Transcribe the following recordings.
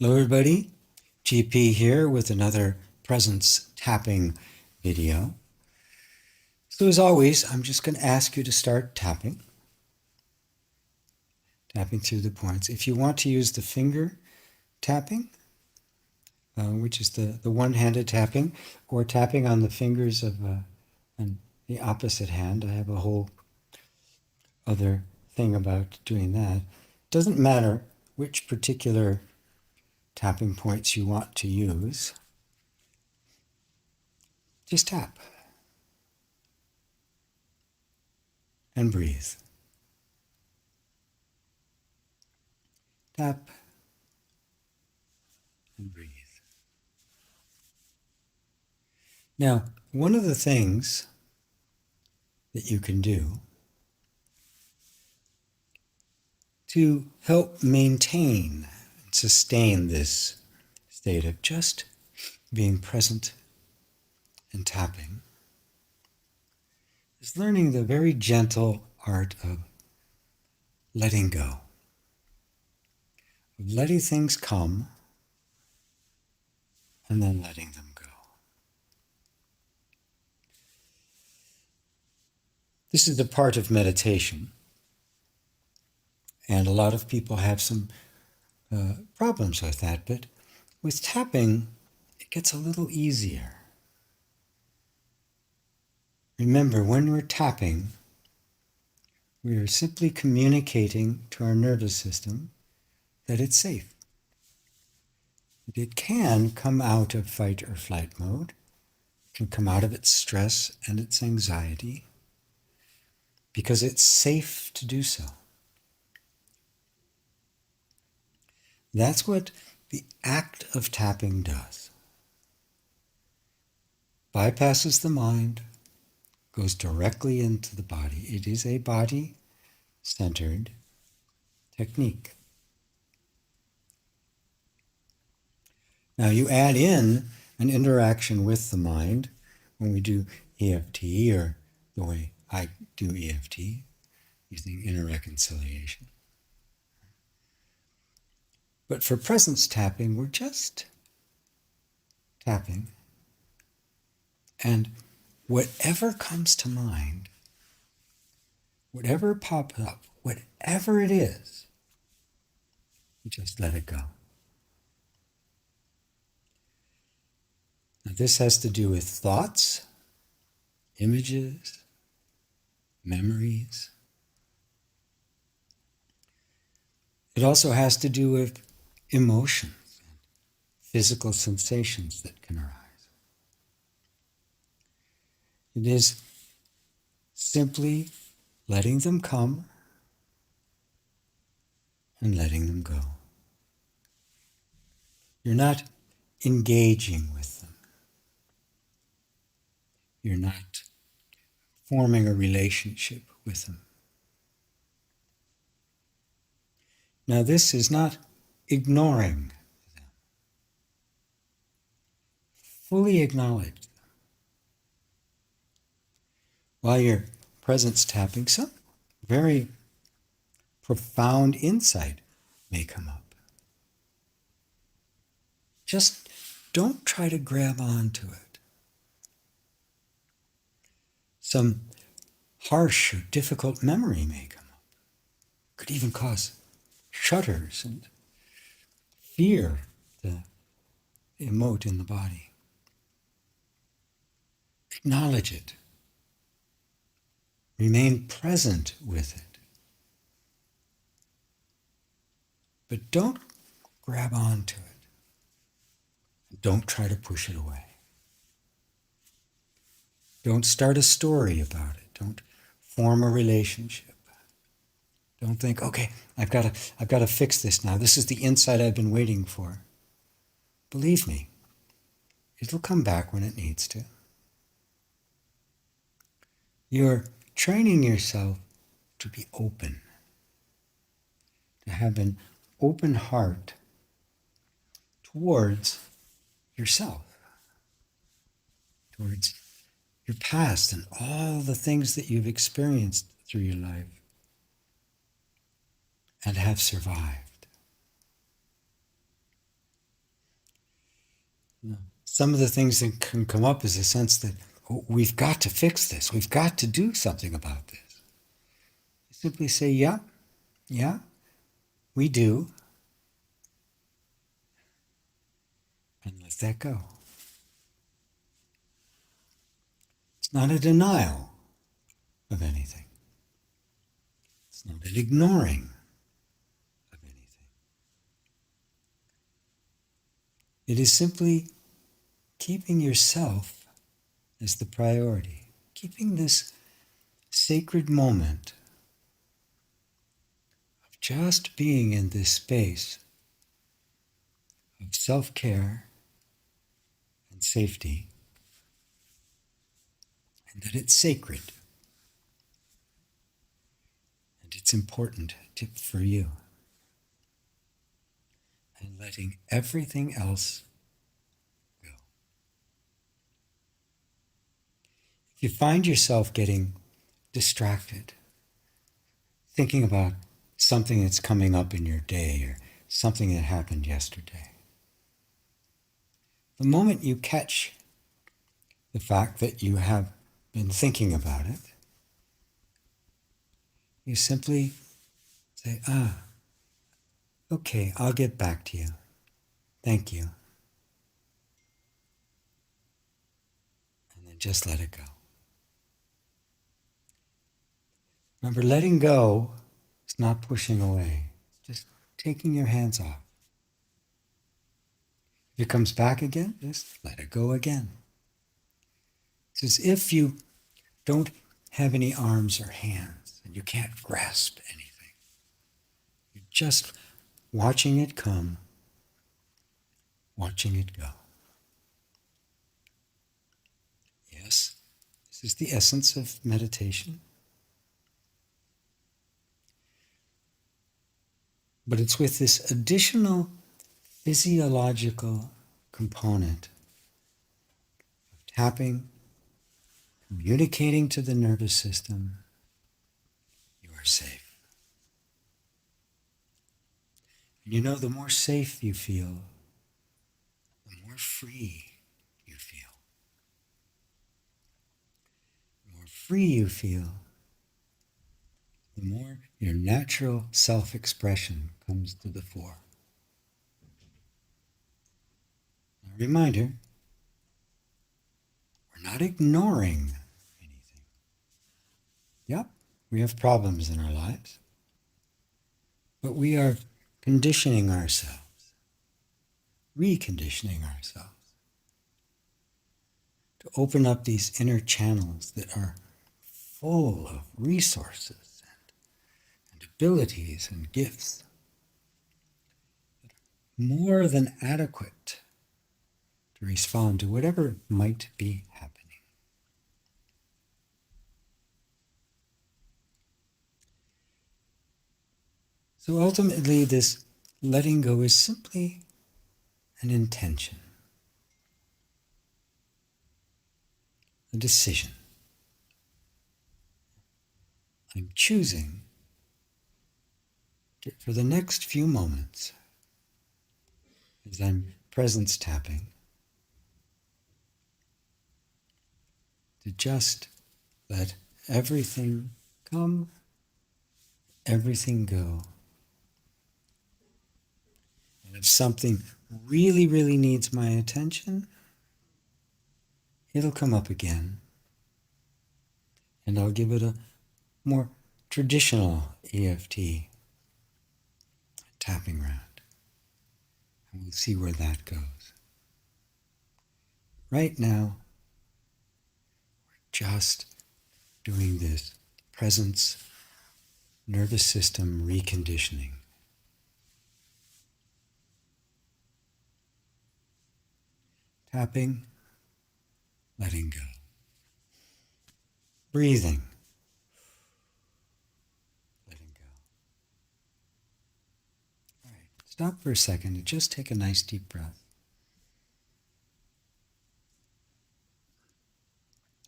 Hello everybody, GP here with another presence tapping video. So as always, I'm just going to ask you to start tapping through the points. If you want to use the finger tapping, which is the one-handed tapping, or tapping on the fingers of the opposite hand, I have a whole other thing about doing that. Doesn't matter which particular tapping points you want to use, just tap and breathe. Tap and breathe. Now, one of the things that you can do to help maintain and sustain this state of just being present and tapping is learning the very gentle art of letting go, of letting things come and then letting them go. This is the part of meditation, and a lot of people have some problems with that, but with tapping, it gets a little easier. Remember, when we're tapping, we are simply communicating to our nervous system that it's safe. That it can come out of fight or flight mode, can come out of its stress and its anxiety, because it's safe to do so. That's what the act of tapping does. Bypasses the mind, goes directly into the body. It is a body-centered technique. Now you add in an interaction with the mind when we do EFT, or the way I do EFT, using inner reconciliation. But for presence tapping, we're just tapping. And whatever comes to mind, whatever pops up, whatever it is, you just let it go. Now, this has to do with thoughts, images, memories. It also has to do with emotions, physical sensations that can arise. It is simply letting them come and letting them go. You're not engaging with them. You're not forming a relationship with them. Now, this is not ignoring them. Fully acknowledge them. While you're presence tapping, some very profound insight may come up. Just don't try to grab onto it. Some harsh or difficult memory may come up. Could even cause shudders and fear to emote in the body. Acknowledge it. Remain present with it. But don't grab onto it. Don't try to push it away. Don't start a story about it. Don't form a relationship. Don't think, okay, I've got to fix this now. This is the insight I've been waiting for. Believe me, it'll come back when it needs to. You're training yourself to be open, to have an open heart towards yourself, towards your past and all the things that you've experienced through your life and have survived. Some of the things that can come up is a sense that, oh, we've got to fix this. We've got to do something about this. Simply say, yeah, yeah, we do, and let that go. It's not a denial of anything. It's not an ignoring of anything. It is simply keeping yourself as the priority, keeping this sacred moment of just being in this space of self-care and safety, and that it's sacred and it's important for you, and letting everything else go. If you find yourself getting distracted, thinking about something that's coming up in your day or something that happened yesterday, the moment you catch the fact that you have been thinking about it, you simply say, okay, I'll get back to you. Thank you. And then just let it go. Remember, letting go is not pushing away. It's just taking your hands off. If it comes back again, just let it go again. It's as if you don't have any arms or hands and you can't grasp anything. You're just watching it come, watching it go. Yes, this is the essence of meditation. But it's with this additional physiological component of tapping, communicating to the nervous system, you are safe. And you know, the more safe you feel, the more free you feel. The more free you feel, the more your natural self-expression comes to the fore. A reminder, we're not ignoring anything. Yep, we have problems in our lives, but we are conditioning ourselves, reconditioning ourselves to open up these inner channels that are full of resources and abilities and gifts, more than adequate to respond to whatever might be happening. So ultimately, this letting go is simply an intention, a decision. I'm choosing for the next few moments, as I'm presence tapping, to just let everything come, everything go. And if something really, really needs my attention, it'll come up again. And I'll give it a more traditional EFT tapping round. And we'll see where that goes. Right now, we're just doing this presence, nervous system reconditioning. Tapping, letting go. Breathing, letting go. All right, stop for a second and just take a nice deep breath.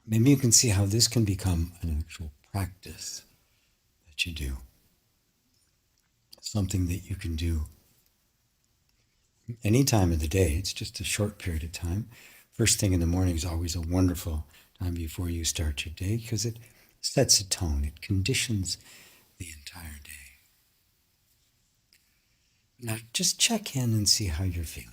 Maybe you can see how this can become an actual practice that you do. Something that you can do any time of the day. It's just a short period of time. First thing in the morning is always a wonderful time before you start your day because it sets a tone. It conditions the entire day. Now just check in and see how you're feeling.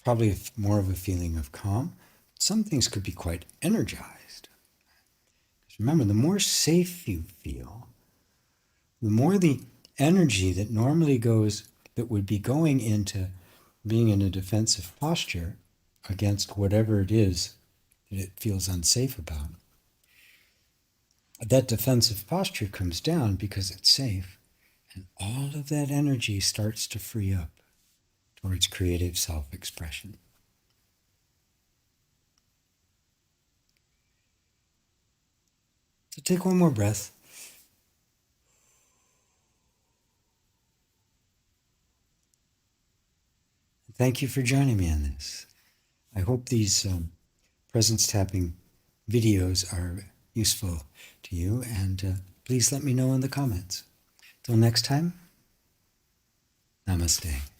Probably more of a feeling of calm. Some things could be quite energized. Remember, the more safe you feel, the more the energy that normally goes, that would be going into being in a defensive posture against whatever it is that it feels unsafe about. That defensive posture comes down because it's safe, and all of that energy starts to free up towards creative self-expression. So take one more breath. Thank you for joining me on this. I hope these presence tapping videos are useful to you, and please let me know in the comments. Till next time, namaste.